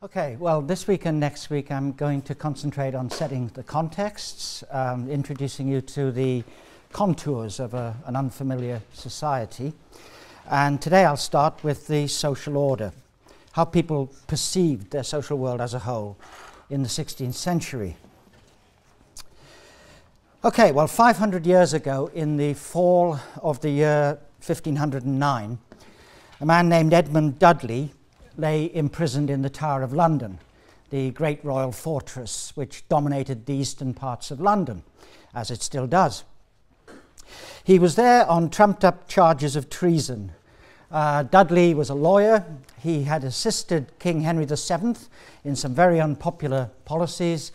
Okay, well, this week and next week I'm going to concentrate on setting the contexts, introducing you to the contours of an unfamiliar society. And today I'll start with the social order, how people perceived their social world as a whole in the 16th century. Okay, well, 500 years ago, in the fall of the year 1509, a man named Edmund Dudley lay imprisoned in the Tower of London, the great royal fortress which dominated the eastern parts of London, as it still does. He was there on trumped-up charges of treason. Dudley was a lawyer. He had assisted King Henry VII in some very unpopular policies,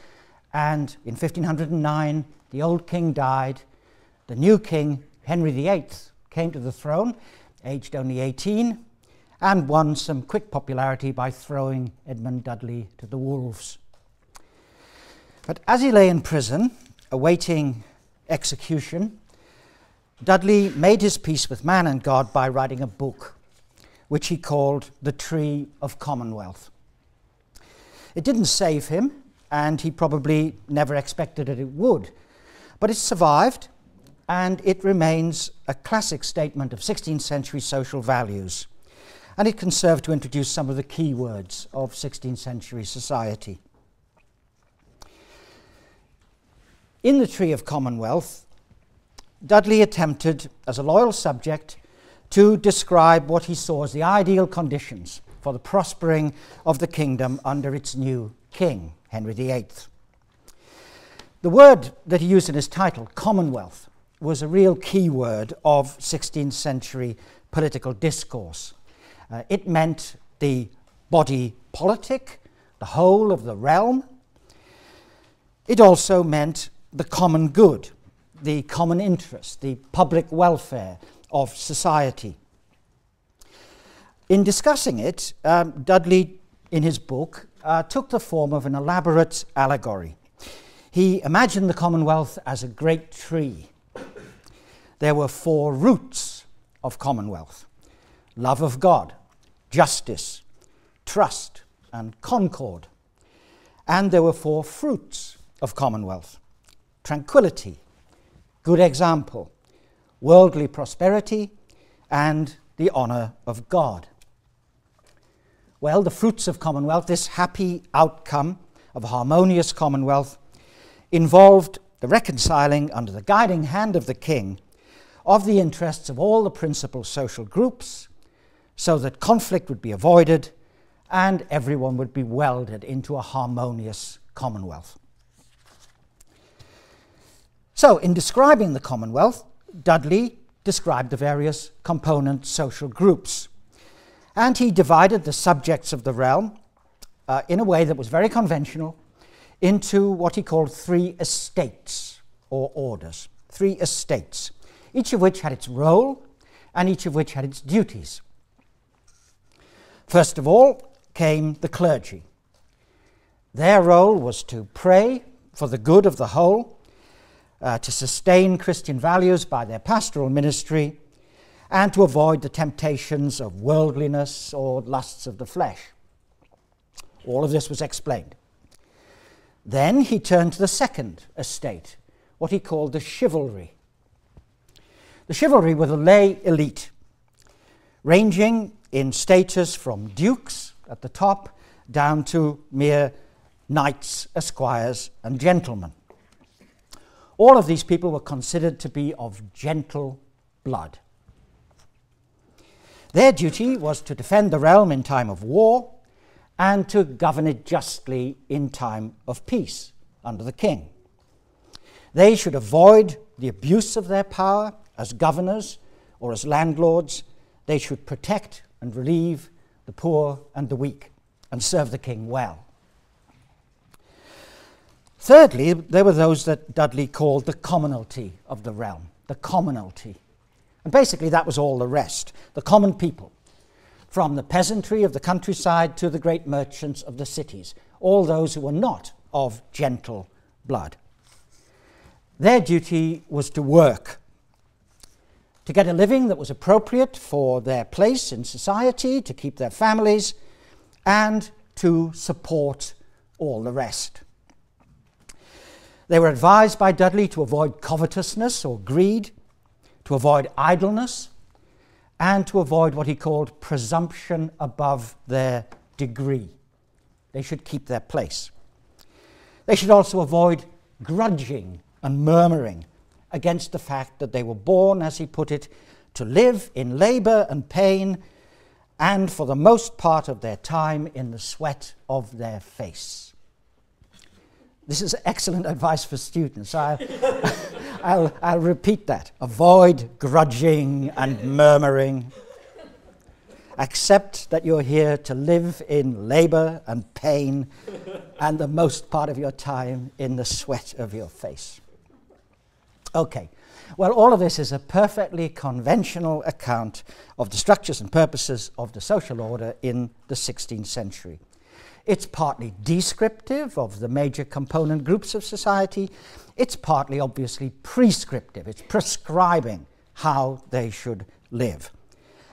and in 1509 the old king died. The new king, Henry VIII, came to the throne, aged only 18, and won some quick popularity by throwing Edmund Dudley to the wolves. But as he lay in prison, awaiting execution, Dudley made his peace with man and God by writing a book, which he called The Tree of Commonwealth. It didn't save him, and he probably never expected that it would, but it survived, and it remains a classic statement of 16th century social values. And it can serve to introduce some of the key words of 16th century society. In the Tree of Commonwealth, Dudley attempted, as a loyal subject, to describe what he saw as the ideal conditions for the prospering of the kingdom under its new king, Henry VIII. The word that he used in his title, Commonwealth, was a real key word of 16th century political discourse. It meant the body politic, the whole of the realm. It also meant the common good, the common interest, the public welfare of society. In discussing it, Dudley, in his book, took the form of an elaborate allegory. He imagined the Commonwealth as a great tree. There were 4 roots of Commonwealth: love of God, justice, trust, and concord. And there were 4 fruits of Commonwealth: tranquility, good example, worldly prosperity, and the honour of God. Well, the fruits of Commonwealth, this happy outcome of a harmonious Commonwealth, involved the reconciling under the guiding hand of the king of the interests of all the principal social groups, so that conflict would be avoided and everyone would be welded into a harmonious Commonwealth. So, in describing the Commonwealth, Dudley described the various component social groups, and he divided the subjects of the realm in a way that was very conventional into what he called 3 estates or orders. 3 estates, each of which had its role and each of which had its duties. First of all came the clergy. Their role was to pray for the good of the whole, to sustain Christian values by their pastoral ministry, and to avoid the temptations of worldliness or lusts of the flesh. All of this was explained. Then he turned to the second estate, what he called the chivalry. The chivalry were the lay elite, ranging in status from dukes at the top down to mere knights, esquires, and gentlemen. All of these people were considered to be of gentle blood. Their duty was to defend the realm in time of war and to govern it justly in time of peace under the king. They should avoid the abuse of their power as governors or as landlords. They should protect and relieve the poor and the weak, and serve the king well. Thirdly, there were those that Dudley called the commonalty of the realm, the commonalty. And basically that was all the rest, the common people, from the peasantry of the countryside to the great merchants of the cities, all those who were not of gentle blood. Their duty was to work, to get a living that was appropriate for their place in society, to keep their families, and to support all the rest. They were advised by Dudley to avoid covetousness or greed, to avoid idleness, and to avoid what he called presumption above their degree. They should keep their place. They should also avoid grudging and murmuring against the fact that they were born, as he put it, to live in labour and pain, and for the most part of their time in the sweat of their face. This is excellent advice for students. I'll repeat that. Avoid grudging and murmuring. Accept that you're here to live in labour and pain and the most part of your time in the sweat of your face. Okay, well, all of this is a perfectly conventional account of the structures and purposes of the social order in the 16th century. It's partly descriptive of the major component groups of society. It's partly, obviously, prescriptive. It's prescribing how they should live.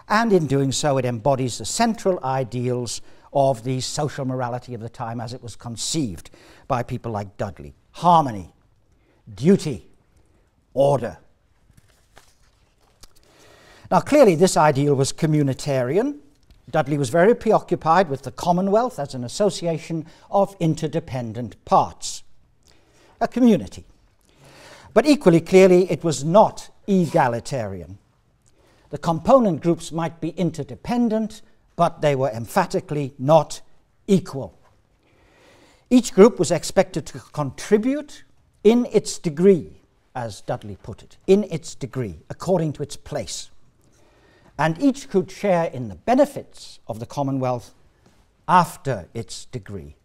And in doing so, it embodies the central ideals of the social morality of the time as it was conceived by people like Dudley. Harmony, duty, order. Now, clearly, this ideal was communitarian. Dudley was very preoccupied with the Commonwealth as an association of interdependent parts, a community. But equally clearly, it was not egalitarian. The component groups might be interdependent, but they were emphatically not equal. Each group was expected to contribute in its degree, as Dudley put it, in its degree, according to its place. And each could share in the benefits of the Commonwealth after its degree,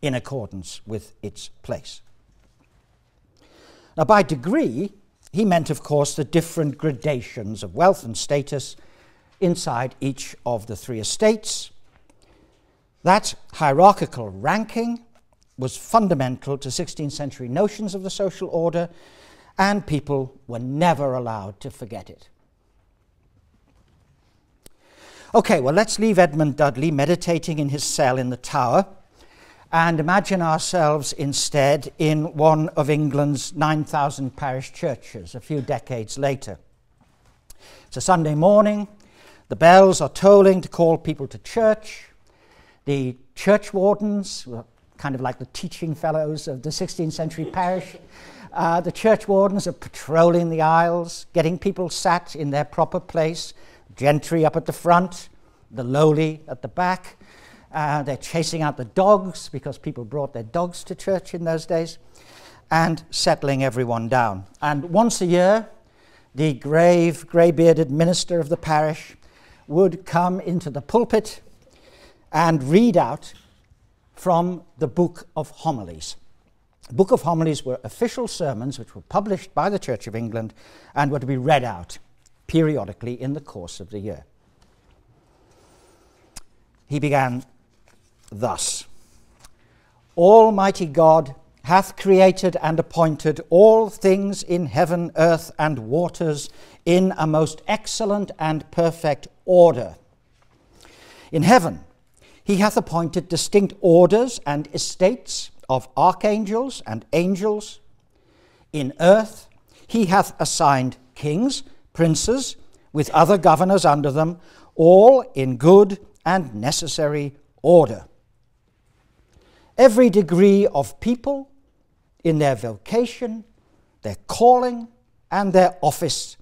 in accordance with its place. Now, by degree, he meant, of course, the different gradations of wealth and status inside each of the three estates. That hierarchical ranking was fundamental to 16th century notions of the social order, and people were never allowed to forget it. Okay, well, let's leave Edmund Dudley meditating in his cell in the Tower and imagine ourselves instead in one of England's 9,000 parish churches a few decades later. It's a Sunday morning. The bells are tolling to call people to church. The church wardens, kind of like the teaching fellows of the 16th century parish, the church wardens are patrolling the aisles, getting people sat in their proper place. Gentry up at the front, the lowly at the back. They're chasing out the dogs because people brought their dogs to church in those days, and settling everyone down. And once a year, the grave, grey-bearded minister of the parish would come into the pulpit and read out from the Book of Homilies. The Book of Homilies were official sermons which were published by the Church of England and were to be read out periodically in the course of the year. He began thus: Almighty God hath created and appointed all things in heaven, earth, and waters in a most excellent and perfect order. In heaven he hath appointed distinct orders and estates of archangels and angels. In earth he hath assigned kings, princes, with other governors under them, all in good and necessary order. Every degree of people, in their vocation, their calling, and their office,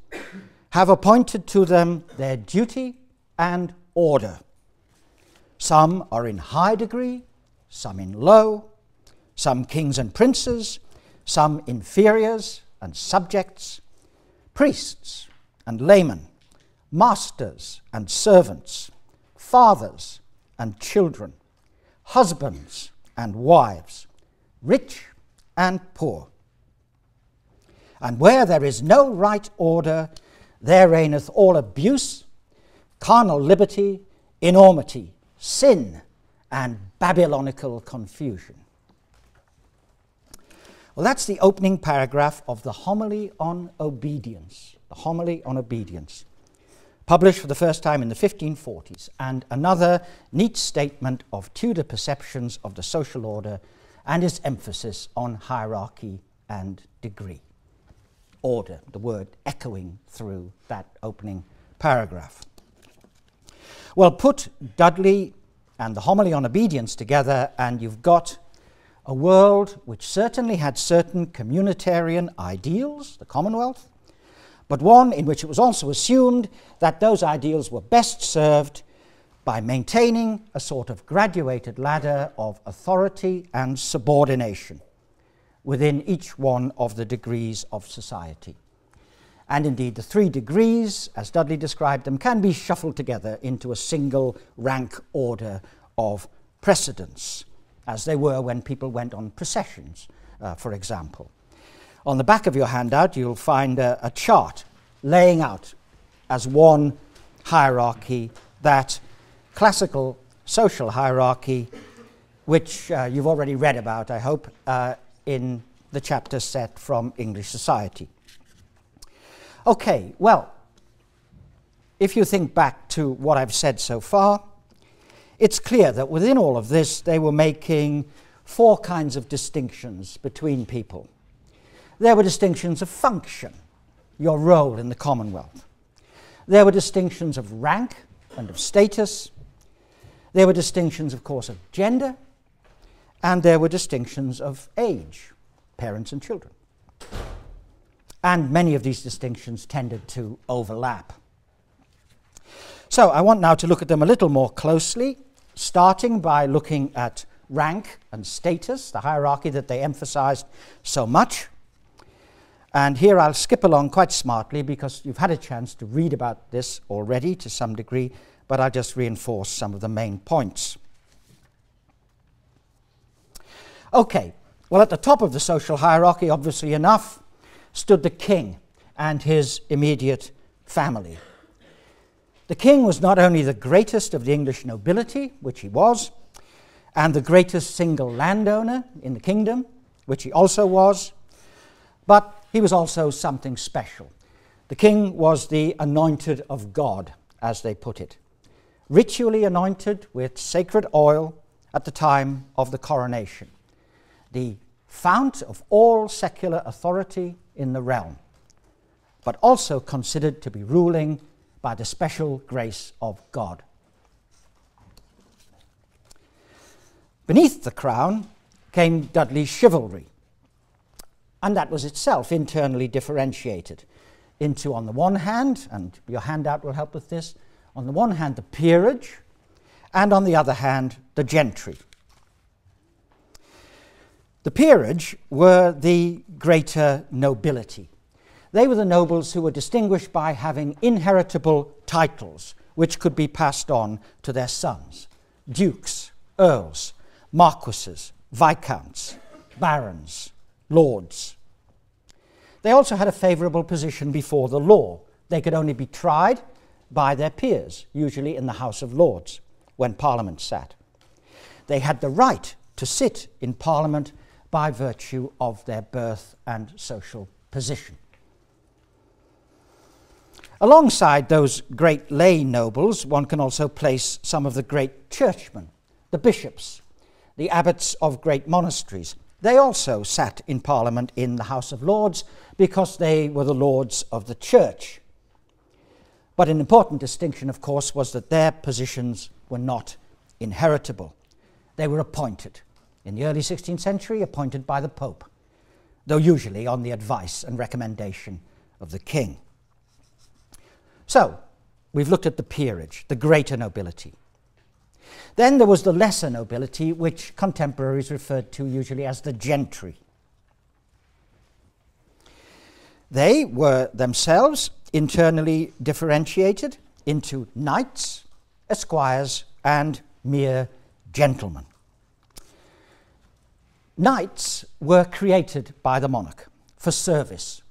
have appointed to them their duty and order. Some are in high degree, some in low, some kings and princes, some inferiors and subjects, priests and laymen, masters and servants, fathers and children, husbands and wives, rich and poor. And where there is no right order, there reigneth all abuse, carnal liberty, enormity, sin, and Babylonical confusion. Well, that's the opening paragraph of the homily on obedience. The homily on obedience. published for the first time in the 1540s, and another neat statement of Tudor perceptions of the social order and its emphasis on hierarchy and degree. Order, the word echoing through that opening paragraph. Well, put Dudley and the Homily on Obedience together, and you've got a world which certainly had certain communitarian ideals, the Commonwealth, but one in which it was also assumed that those ideals were best served by maintaining a sort of graduated ladder of authority and subordination within each one of the degrees of society. And indeed, the 3 degrees, as Dudley described them, can be shuffled together into a single rank order of precedence, as they were when people went on processions, for example. On the back of your handout, you'll find a chart laying out as one hierarchy that classical social hierarchy, which you've already read about, I hope, in the chapter set from English society. Okay, well, if you think back to what I've said so far, it's clear that within all of this they were making 4 kinds of distinctions between people. There were distinctions of function, your role in the Commonwealth. There were distinctions of rank and of status. There were distinctions, of course, of gender. And there were distinctions of age, parents and children. And many of these distinctions tended to overlap. So I want now to look at them a little more closely, starting by looking at rank and status, the hierarchy that they emphasized so much. And here I'll skip along quite smartly because you've had a chance to read about this already to some degree, but I'll just reinforce some of the main points. Okay, well, at the top of the social hierarchy, obviously enough, stood the king and his immediate family. The king was not only the greatest of the English nobility, which he was, and the greatest single landowner in the kingdom, which he also was, but he was also something special. The king was the anointed of God, as they put it, ritually anointed with sacred oil at the time of the coronation, the fount of all secular authority in the realm, but also considered to be ruling by the special grace of God. Beneath the crown came Dudley's chivalry, and that was itself internally differentiated into, on the one hand, and your handout will help with this, on the one hand the peerage, and on the other hand the gentry. The peerage were the greater nobility. They were the nobles who were distinguished by having inheritable titles which could be passed on to their sons: dukes, earls, marquises, viscounts, barons, lords. They also had a favourable position before the law. They could only be tried by their peers, usually in the House of Lords, when Parliament sat. They had the right to sit in Parliament by virtue of their birth and social position. Alongside those great lay nobles, one can also place some of the great churchmen, the bishops, the abbots of great monasteries. They also sat in Parliament in the House of Lords because they were the lords of the church. But an important distinction, of course, was that their positions were not inheritable. They were appointed. In the early 16th century, appointed by the Pope, though usually on the advice and recommendation of the king. So, we've looked at the peerage, the greater nobility. Then there was the lesser nobility, which contemporaries referred to usually as the gentry. They were themselves internally differentiated into knights, esquires, and mere gentlemen. Knights were created by the monarch for service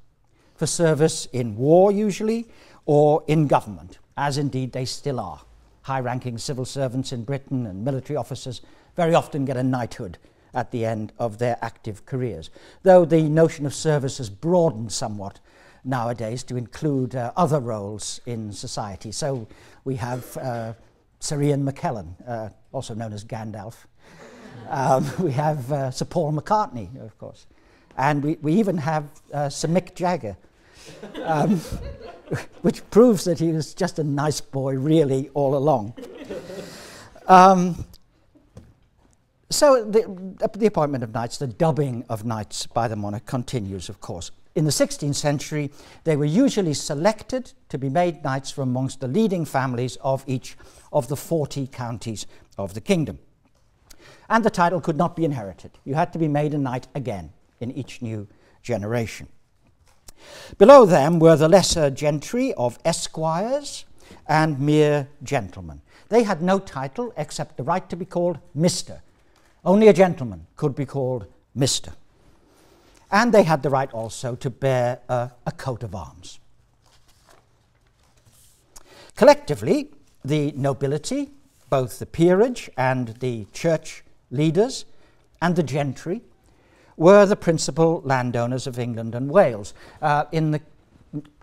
in war usually, or in government, as indeed they still are. High-ranking civil servants in Britain and military officers very often get a knighthood at the end of their active careers, though the notion of service has broadened somewhat nowadays to include other roles in society. So we have Sir Ian McKellen, also known as Gandalf. We have Sir Paul McCartney, of course. And we even have Sir Mick Jagger, which proves that he was just a nice boy, really, all along. So the appointment of knights, the dubbing of knights by the monarch continues, of course. In the 16th century, they were usually selected to be made knights from amongst the leading families of each of the 40 counties of the kingdom. And the title could not be inherited. You had to be made a knight again in each new generation. Below them were the lesser gentry of esquires and mere gentlemen. They had no title except the right to be called Mr. Only a gentleman could be called Mr. And they had the right also to bear a coat of arms. Collectively, the nobility, both the peerage and the church leaders, and the gentry, were the principal landowners of England and Wales. In the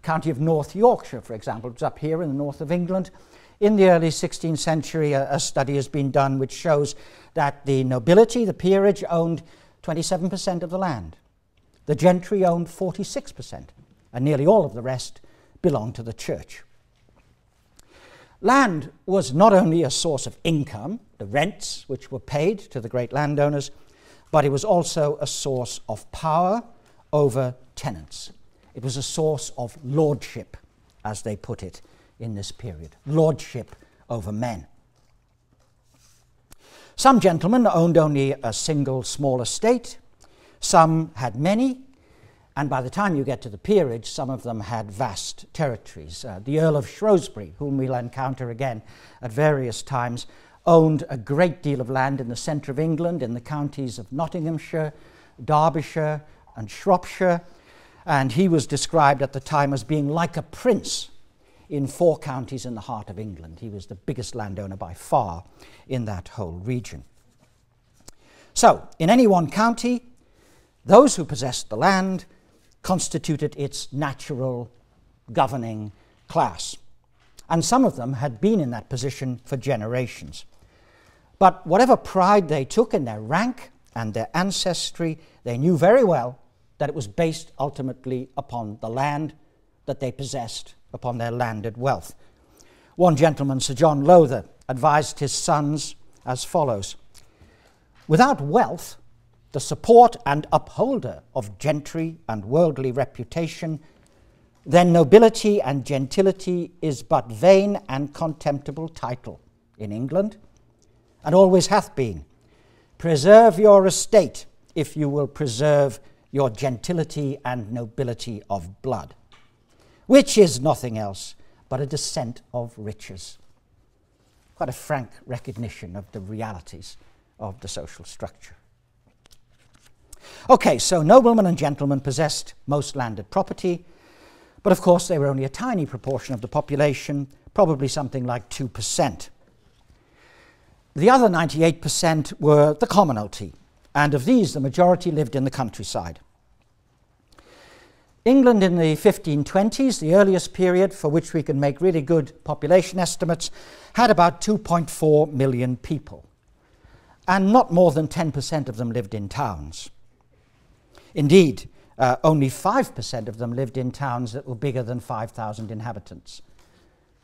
county of North Yorkshire, for example, it's up here in the north of England, in the early 16th century, a study has been done which shows that the nobility, the peerage, owned 27% of the land. The gentry owned 46%, and nearly all of the rest belonged to the church. Land was not only a source of income, the rents which were paid to the great landowners, but it was also a source of power over tenants. It was a source of lordship, as they put it in this period, lordship over men. Some gentlemen owned only a single small estate, some had many, and by the time you get to the peerage, some of them had vast territories. The Earl of Shrewsbury, whom we'll encounter again at various times, owned a great deal of land in the centre of England, in the counties of Nottinghamshire, Derbyshire, and Shropshire, and he was described at the time as being like a prince in 4 counties in the heart of England. He was the biggest landowner by far in that whole region. So, in any one county, those who possessed the land constituted its natural governing class. And some of them had been in that position for generations. But whatever pride they took in their rank and their ancestry, they knew very well that it was based ultimately upon the land that they possessed, upon their landed wealth. One gentleman, Sir John Lowther, advised his sons as follows: "Without wealth, the support and upholder of gentry and worldly reputation, then nobility and gentility is but vain and contemptible title in England, and always hath been. Preserve your estate if you will preserve your gentility and nobility of blood, which is nothing else but a descent of riches." Quite a frank recognition of the realities of the social structure. Okay, so noblemen and gentlemen possessed most landed property, but of course they were only a tiny proportion of the population, probably something like 2%. The other 98% were the Commonalty, and of these the majority lived in the countryside. England in the 1520s, the earliest period for which we can make really good population estimates, had about 2.4 million people, and not more than 10% of them lived in towns. Indeed, only 5% of them lived in towns that were bigger than 5,000 inhabitants.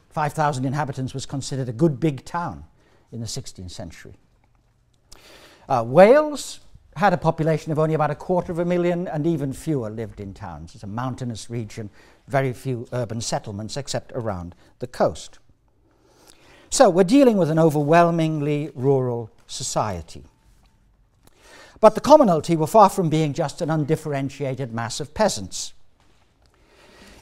5,000 inhabitants was considered a good big town in the 16th century. Wales had a population of only about 250,000, and even fewer lived in towns. It's a mountainous region, very few urban settlements except around the coast. So we're dealing with an overwhelmingly rural society. But the Commonalty were far from being just an undifferentiated mass of peasants.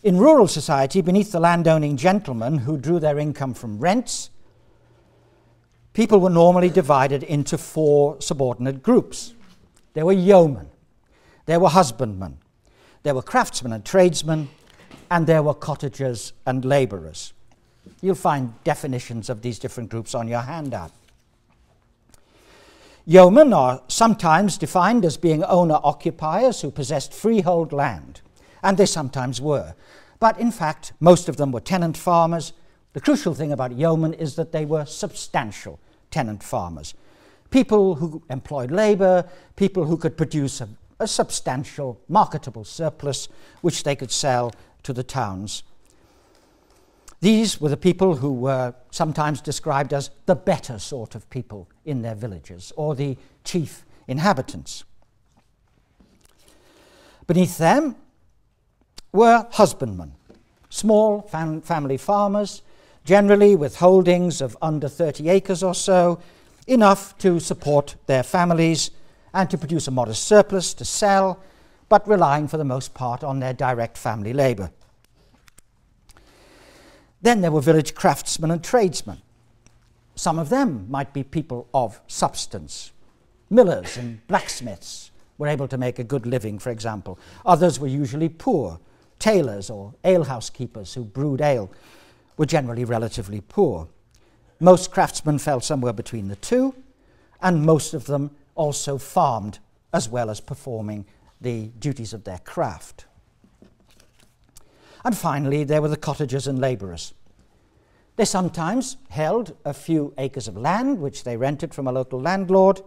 In rural society, beneath the landowning gentlemen who drew their income from rents, people were normally divided into 4 subordinate groups. There were yeomen, there were husbandmen, there were craftsmen and tradesmen, and there were cottagers and labourers. You'll find definitions of these different groups on your handout. Yeomen are sometimes defined as being owner-occupiers who possessed freehold land and they sometimes were. But in fact, most of them were tenant farmers. The crucial thing about yeomen is that they were substantial tenant farmers. People who employed labour, people who could produce a substantial marketable surplus which they could sell to the towns. These were the people who were sometimes described as the better sort of people in their villages, or the chief inhabitants. Beneath them were husbandmen, small family farmers, generally with holdings of under 30 acres or so, enough to support their families and to produce a modest surplus to sell, but relying for the most part on their direct family labour. Then there were village craftsmen and tradesmen. Some of them might be people of substance. Millers and blacksmiths were able to make a good living, for example. Others were usually poor. Tailors or alehouse keepers who brewed ale were generally relatively poor. Most craftsmen fell somewhere between the two, and most of them also farmed as well as performing the duties of their craft. And finally, there were the cottagers and labourers. They sometimes held a few acres of land, which they rented from a local landlord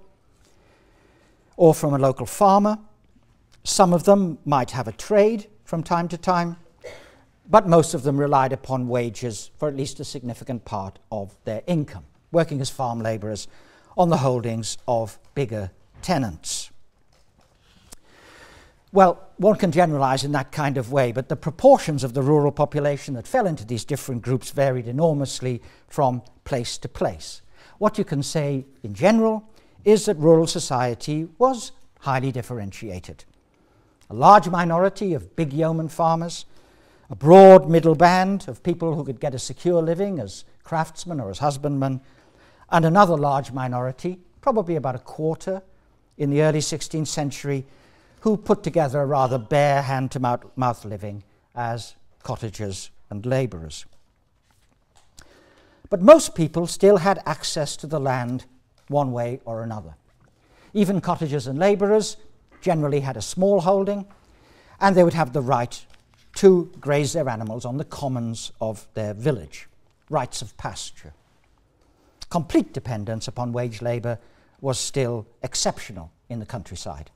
or from a local farmer. Some of them might have a trade from time to time, but most of them relied upon wages for at least a significant part of their income, working as farm labourers on the holdings of bigger tenants. Well, one can generalize in that kind of way, but the proportions of the rural population that fell into these different groups varied enormously from place to place. What you can say in general is that rural society was highly differentiated. A large minority of big yeoman farmers, a broad middle band of people who could get a secure living as craftsmen or as husbandmen, and another large minority, probably about a quarter in the early 16th century, who put together a rather bare hand-to-mouth living as cottagers and labourers. But most people still had access to the land one way or another. Even cottagers and labourers generally had a small holding, and they would have the right to graze their animals on the commons of their village, rights of pasture. Complete dependence upon wage labour was still exceptional in the countryside.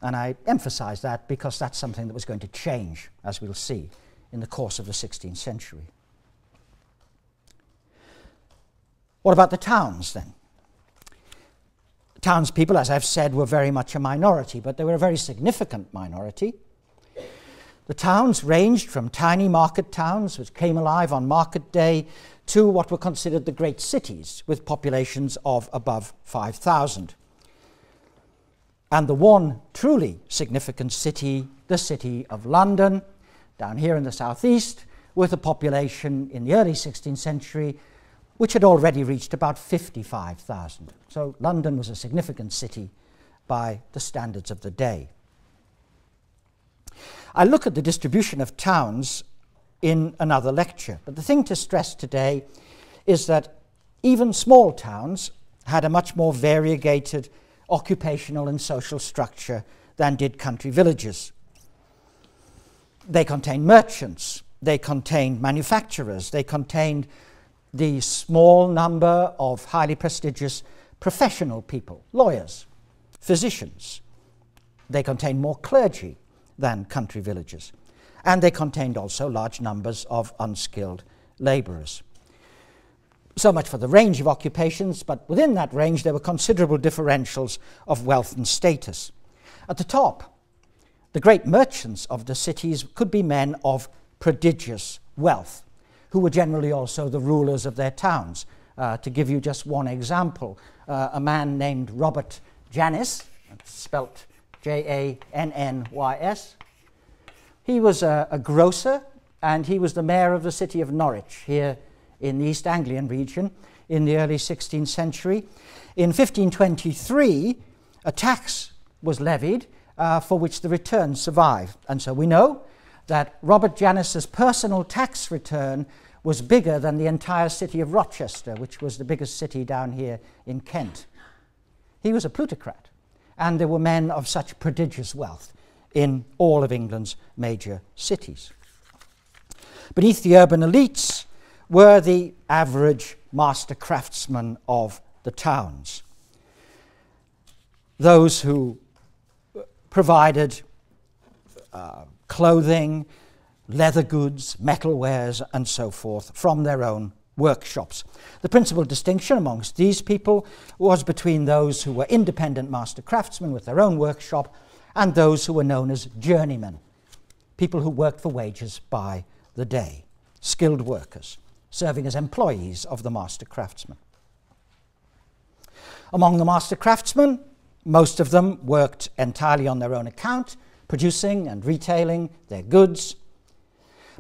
And I emphasize that because that's something that was going to change, as we'll see, in the course of the 16th century. What about the towns, then? Townspeople, as I've said, were very much a minority, but they were a very significant minority. The towns ranged from tiny market towns, which came alive on market day, to what were considered the great cities, with populations of above 5,000. And the one truly significant city, the city of London, down here in the southeast, with a population in the early 16th century which had already reached about 55,000. So London was a significant city by the standards of the day. I look at the distribution of towns in another lecture, but the thing to stress today is that even small towns had a much more variegated occupational and social structure than did country villages. They contained merchants, they contained manufacturers, they contained the small number of highly prestigious professional people, lawyers, physicians. They contained more clergy than country villages. And they contained also large numbers of unskilled labourers. So much for the range of occupations, but within that range there were considerable differentials of wealth and status. At the top, the great merchants of the cities could be men of prodigious wealth, who were generally also the rulers of their towns. To give you just one example, a man named Robert Jannis, spelt Jannys, he was a grocer, and he was the mayor of the city of Norwich, here in the East Anglian region, in the early 16th century. In 1523, a tax was levied for which the returns survive. And so we know that Robert Jannis's personal tax return was bigger than the entire city of Rochester, which was the biggest city down here in Kent. He was a plutocrat, and there were men of such prodigious wealth in all of England's major cities. Beneath the urban elites were the average master craftsmen of the towns, those who provided clothing, leather goods, metalwares, and so forth from their own workshops. The principal distinction amongst these people was between those who were independent master craftsmen with their own workshop and those who were known as journeymen, people who worked for wages by the day, skilled workers, serving as employees of the master craftsman. Among the master craftsmen, most of them worked entirely on their own account, producing and retailing their goods.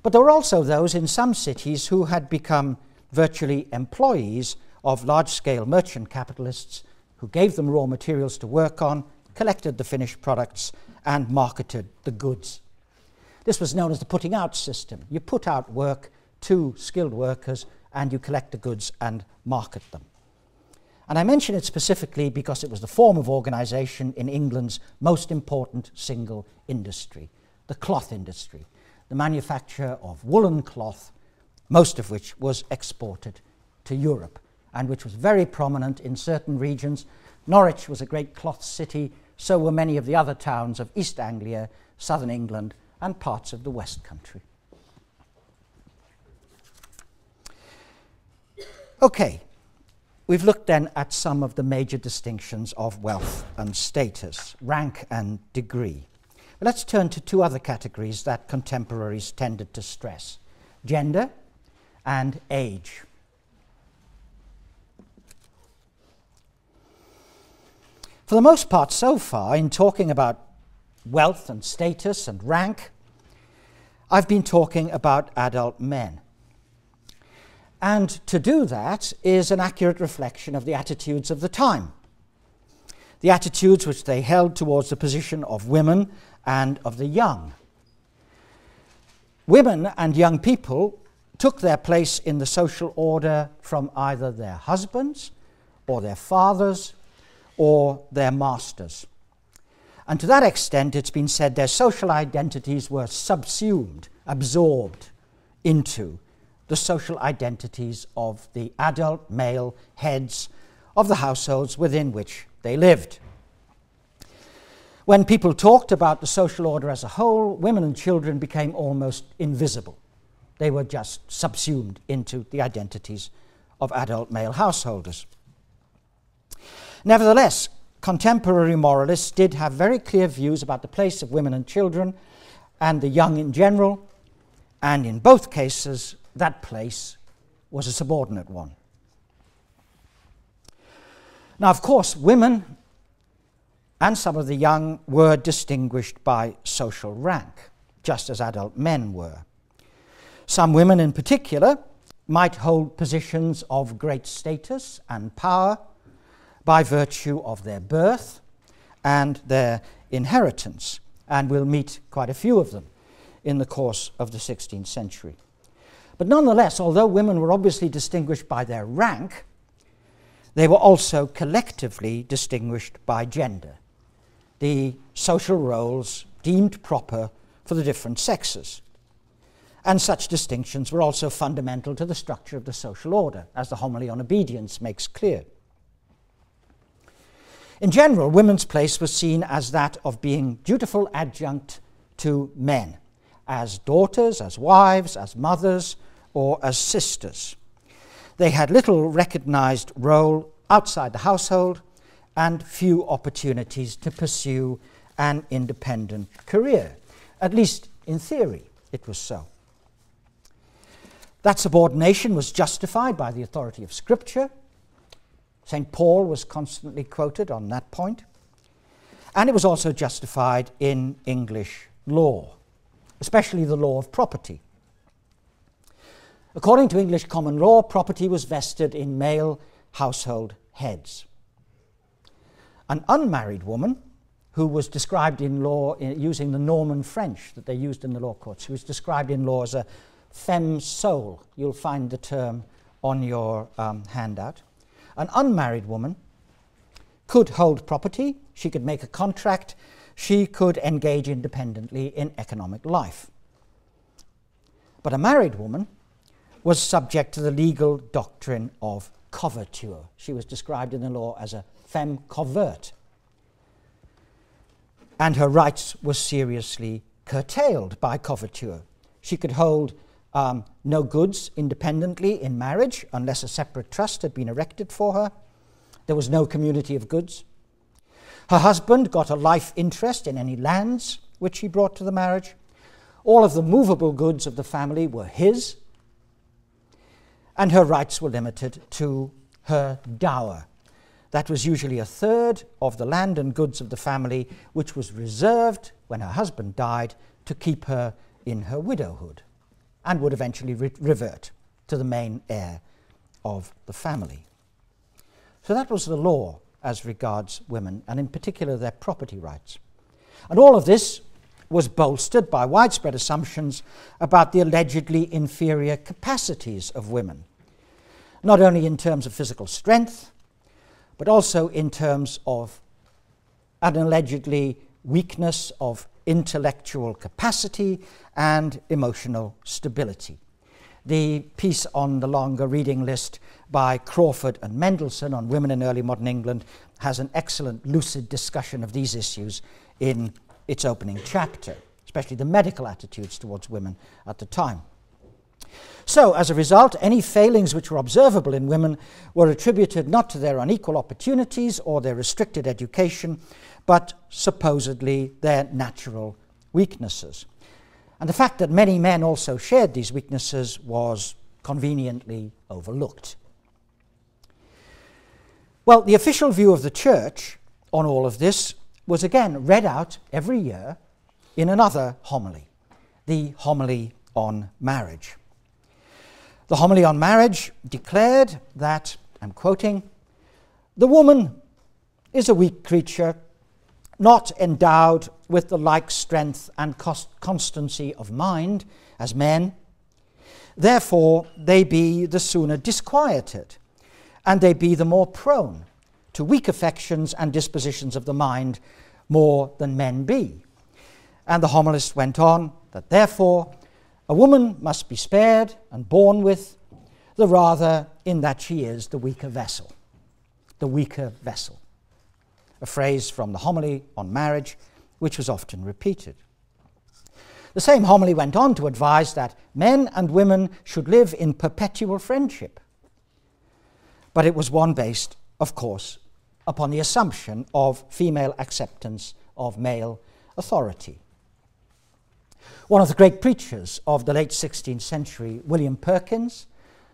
But there were also those in some cities who had become virtually employees of large-scale merchant capitalists who gave them raw materials to work on, collected the finished products, and marketed the goods. This was known as the putting out system. You put out work to skilled workers and you collect the goods and market them. And I mention it specifically because it was the form of organisation in England's most important single industry, the cloth industry, the manufacture of woolen cloth, most of which was exported to Europe and which was very prominent in certain regions. Norwich was a great cloth city, so were many of the other towns of East Anglia, southern England, and parts of the West Country. Okay, we've looked then at some of the major distinctions of wealth and status, rank and degree. But let's turn to two other categories that contemporaries tended to stress: gender and age. For the most part so far, in talking about wealth and status and rank, I've been talking about adult men. And to do that is an accurate reflection of the attitudes of the time, the attitudes which they held towards the position of women and of the young. Women and young people took their place in the social order from either their husbands or their fathers or their masters. And to that extent, it's been said their social identities were subsumed, absorbed into the social identities of the adult male heads of the households within which they lived. When people talked about the social order as a whole, women and children became almost invisible. They were just subsumed into the identities of adult male householders. Nevertheless, contemporary moralists did have very clear views about the place of women and children and the young in general, and in both cases, that place was a subordinate one. Now, of course, women and some of the young were distinguished by social rank, just as adult men were. Some women in particular might hold positions of great status and power by virtue of their birth and their inheritance, and we'll meet quite a few of them in the course of the 16th century. But nonetheless, although women were obviously distinguished by their rank, they were also collectively distinguished by gender, the social roles deemed proper for the different sexes. And such distinctions were also fundamental to the structure of the social order, as the homily on obedience makes clear. In general, women's place was seen as that of being dutiful adjunct to men, as daughters, as wives, as mothers, or as sisters. They had little recognized role outside the household and few opportunities to pursue an independent career. At least in theory, it was so. That subordination was justified by the authority of Scripture. St. Paul was constantly quoted on that point. And it was also justified in English law, especially the law of property. According to English common law, property was vested in male household heads. An unmarried woman who was described in law using the Norman French that they used in the law courts, who was described in law as a femme sole. You'll find the term on your handout. An unmarried woman could hold property, she could make a contract, she could engage independently in economic life. But a married woman was subject to the legal doctrine of coverture. She was described in the law as a femme covert. And her rights were seriously curtailed by coverture. She could hold no goods independently in marriage unless a separate trust had been erected for her. There was no community of goods. Her husband got a life interest in any lands which he brought to the marriage. All of the movable goods of the family were his, and her rights were limited to her dower. That was usually a third of the land and goods of the family, which was reserved, when her husband died, to keep her in her widowhood, and would eventually revert to the main heir of the family. So that was the law as regards women, and in particular their property rights. And all of this was bolstered by widespread assumptions about the allegedly inferior capacities of women, not only in terms of physical strength, but also in terms of an allegedly weakness of intellectual capacity and emotional stability. The piece on the longer reading list by Crawford and Mendelssohn on women in early modern England has an excellent lucid discussion of these issues in its opening chapter, especially the medical attitudes towards women at the time. So, as a result, any failings which were observable in women were attributed not to their unequal opportunities or their restricted education, but supposedly their natural weaknesses. And the fact that many men also shared these weaknesses was conveniently overlooked. Well, the official view of the Church on all of this was again read out every year in another homily, the homily on marriage. The homily on marriage declared that, I'm quoting, "The woman is a weak creature, not endowed with the like strength and constancy of mind as men. Therefore they be the sooner disquieted, and they be the more prone to weak affections and dispositions of the mind more than men be." And the homilist went on that therefore a woman must be spared and borne with, the rather in that she is the weaker vessel. The weaker vessel. A phrase from the homily on marriage, which was often repeated. The same homily went on to advise that men and women should live in perpetual friendship. But it was one based, of course, upon the assumption of female acceptance of male authority. One of the great preachers of the late 16th century, William Perkins,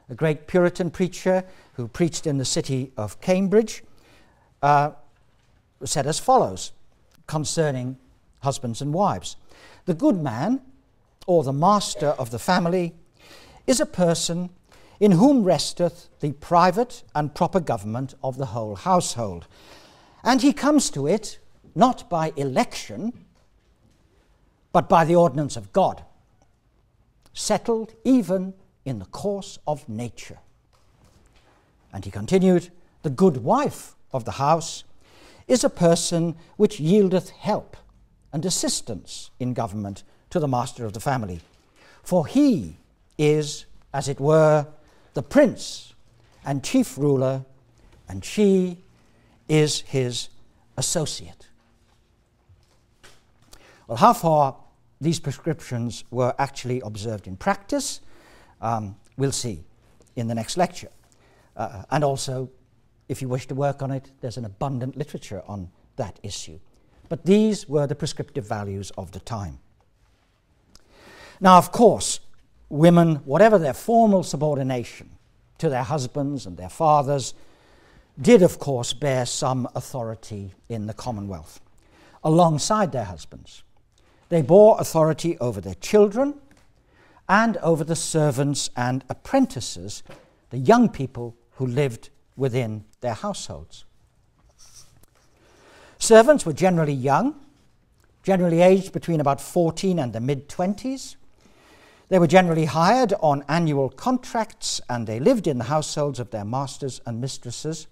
a great Puritan preacher who preached in the city of Cambridge, said as follows concerning husbands and wives: "The good man, or the master of the family, is a person in whom resteth the private and proper government of the whole household, and he comes to it not by election, but by the ordinance of God, settled even in the course of nature." And he continued, "The good wife of the house is a person which yieldeth help and assistance in government to the master of the family, for he is, as it were, the prince and chief ruler, and she is his associate." Well, how far these prescriptions were actually observed in practice, we'll see in the next lecture. And also, if you wish to work on it, there's an abundant literature on that issue. But these were the prescriptive values of the time. Now, of course, women, whatever their formal subordination to their husbands and their fathers, did, of course, bear some authority in the Commonwealth, alongside their husbands. They bore authority over their children and over the servants and apprentices, the young people who lived within their households. Servants were generally young, generally aged between about 14 and the mid-20s. They were generally hired on annual contracts, and they lived in the households of their masters and mistresses.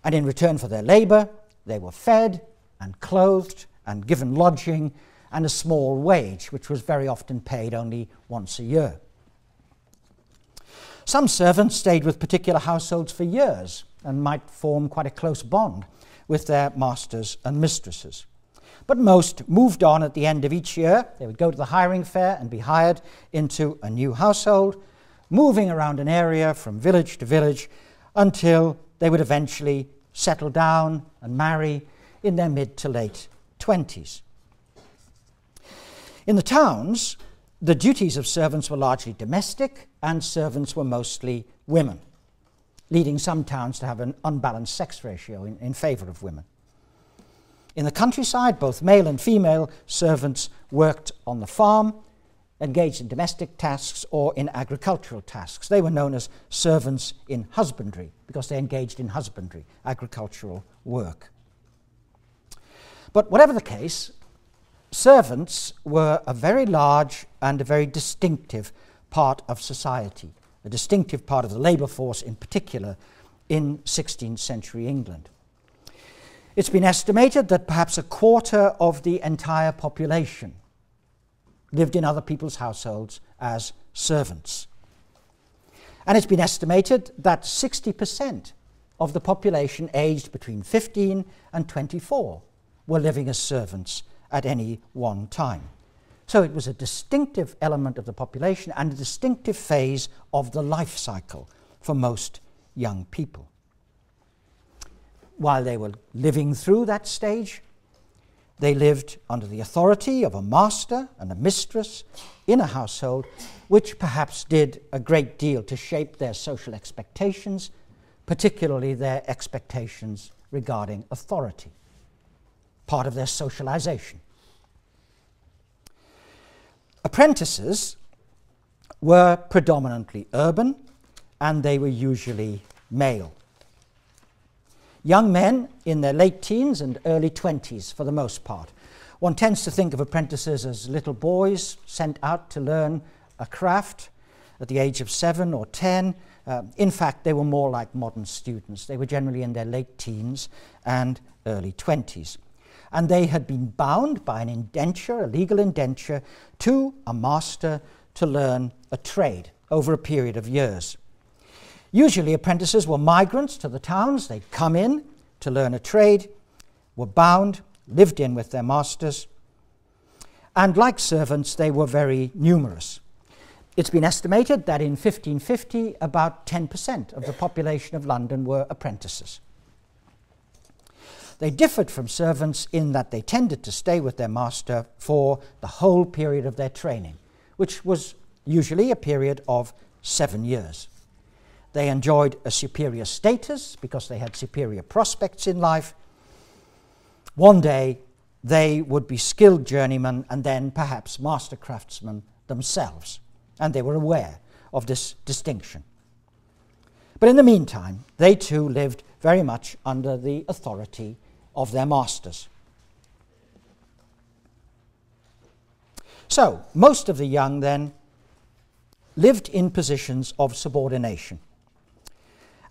And in return for their labour, they were fed and clothed and given lodging and a small wage, which was very often paid only once a year. Some servants stayed with particular households for years and might form quite a close bond with their masters and mistresses. But most moved on at the end of each year. They would go to the hiring fair and be hired into a new household, moving around an area from village to village until they would eventually settle down and marry in their mid to late 20s. In the towns, the duties of servants were largely domestic, and servants were mostly women, leading some towns to have an unbalanced sex ratio in favour of women. In the countryside, both male and female servants worked on the farm, engaged in domestic tasks or in agricultural tasks. They were known as servants in husbandry because they engaged in husbandry, agricultural work. But whatever the case, servants were a very large and a very distinctive part of society, a distinctive part of the labour force in particular in 16th century England. It's been estimated that perhaps a quarter of the entire population lived in other people's households as servants. And it's been estimated that 60% of the population aged between 15 and 24 were living as servants at any one time. So it was a distinctive element of the population and a distinctive phase of the life cycle for most young people. While they were living through that stage, they lived under the authority of a master and a mistress in a household, which perhaps did a great deal to shape their social expectations, particularly their expectations regarding authority, part of their socialization. Apprentices were predominantly urban, and they were usually male. Young men in their late teens and early 20s for the most part. One tends to think of apprentices as little boys sent out to learn a craft at the age of 7 or 10. In fact, they were more like modern students. They were generally in their late teens and early 20s. And they had been bound by an indenture, a legal indenture, to a master to learn a trade over a period of years. Usually apprentices were migrants to the towns. They'd come in to learn a trade, were bound, lived in with their masters, and like servants, they were very numerous. It's been estimated that in 1550, about 10% of the population of London were apprentices. They differed from servants in that they tended to stay with their master for the whole period of their training, which was usually a period of 7 years. They enjoyed a superior status because they had superior prospects in life. One day, they would be skilled journeymen and then perhaps master craftsmen themselves, and they were aware of this distinction. But in the meantime, they too lived very much under the authority of their masters. So, most of the young then lived in positions of subordination.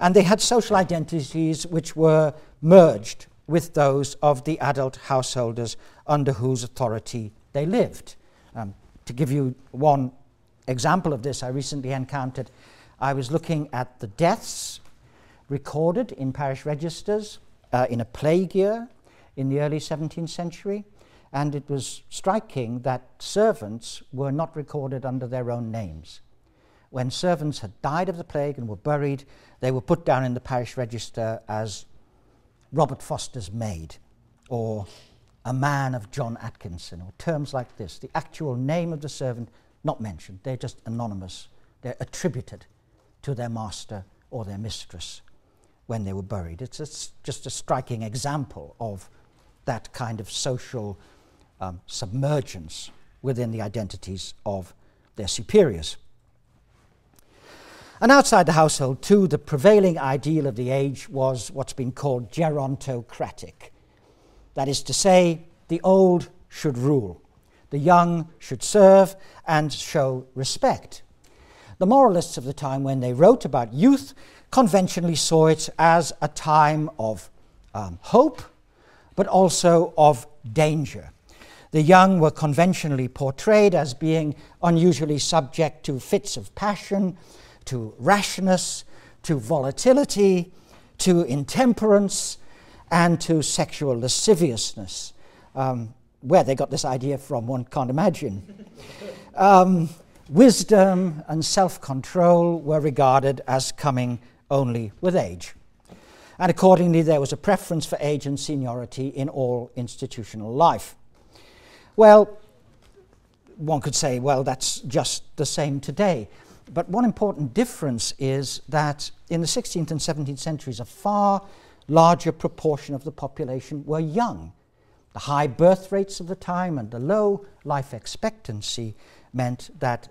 And they had social identities which were merged with those of the adult householders under whose authority they lived. To give you one example of this I recently encountered, I was looking at the deaths recorded in parish registers in a plague year in the early 17th century, and it was striking that servants were not recorded under their own names. When servants had died of the plague and were buried, they were put down in the parish register as Robert Foster's maid, or a man of John Atkinson, or terms like this. The actual name of the servant not mentioned. They're just anonymous. They're attributed to their master or their mistress when they were buried. It's just a striking example of that kind of social submergence within the identities of their superiors. And outside the household, too, the prevailing ideal of the age was what's been called gerontocratic. That is to say, the old should rule, the young should serve and show respect. The moralists of the time, when they wrote about youth, conventionally saw it as a time of hope, but also of danger. The young were conventionally portrayed as being unusually subject to fits of passion, to rashness, to volatility, to intemperance, and to sexual lasciviousness. Where they got this idea from, one can't imagine. Wisdom and self-control were regarded as coming only with age. And accordingly, there was a preference for age and seniority in all institutional life. Well, one could say, well, that's just the same today. But one important difference is that in the 16th and 17th centuries, a far larger proportion of the population were young. The high birth rates of the time and the low life expectancy meant that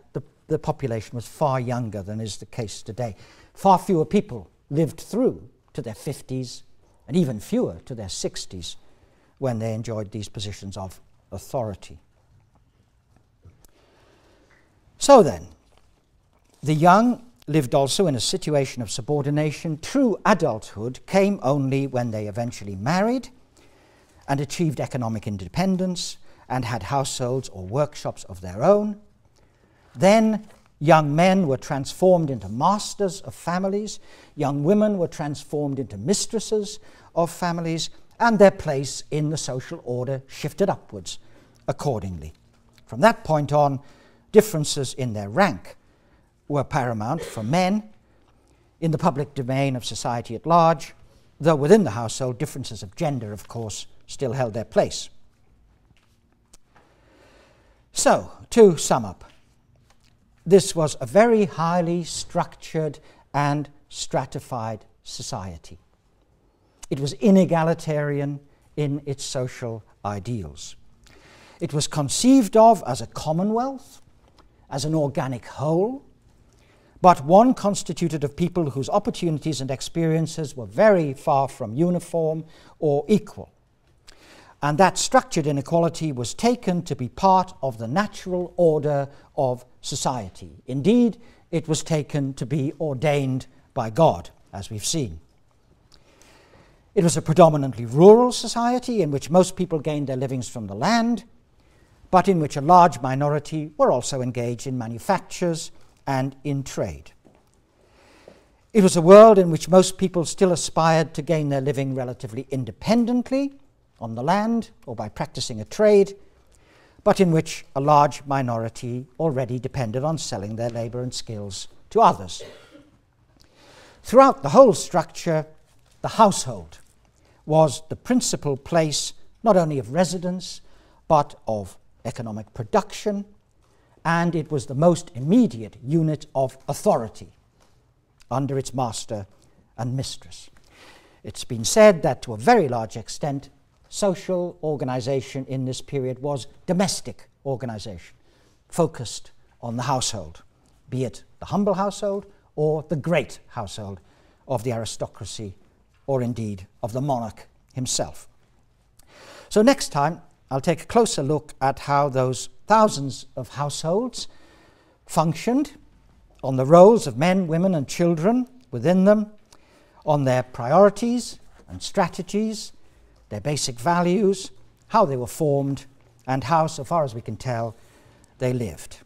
the population was far younger than is the case today. Far fewer people lived through to their 50s, and even fewer to their 60s when they enjoyed these positions of authority. So then, the young lived also in a situation of subordination. True adulthood came only when they eventually married and achieved economic independence and had households or workshops of their own. Then young men were transformed into masters of families, young women were transformed into mistresses of families, and their place in the social order shifted upwards accordingly. From that point on, differences in their rank were paramount for men in the public domain of society at large, though within the household, differences of gender, of course, still held their place. So, to sum up, this was a very highly structured and stratified society. It was inegalitarian in its social ideals. It was conceived of as a commonwealth, as an organic whole, but one constituted of people whose opportunities and experiences were very far from uniform or equal. And that structured inequality was taken to be part of the natural order of society. Indeed, it was taken to be ordained by God, as we've seen. It was a predominantly rural society in which most people gained their livings from the land, but in which a large minority were also engaged in manufactures and in trade. It was a world in which most people still aspired to gain their living relatively independently on the land or by practicing a trade, but in which a large minority already depended on selling their labor and skills to others. Throughout the whole structure, the household was the principal place not only of residence, but of economic production, and it was the most immediate unit of authority under its master and mistress. It's been said that to a very large extent, social organization in this period was domestic organization, focused on the household, be it the humble household or the great household of the aristocracy, or indeed of the monarch himself. So next time, I'll take a closer look at how those thousands of households functioned, on the roles of men, women, and children within them, on their priorities and strategies, their basic values, how they were formed, and how, so far as we can tell, they lived.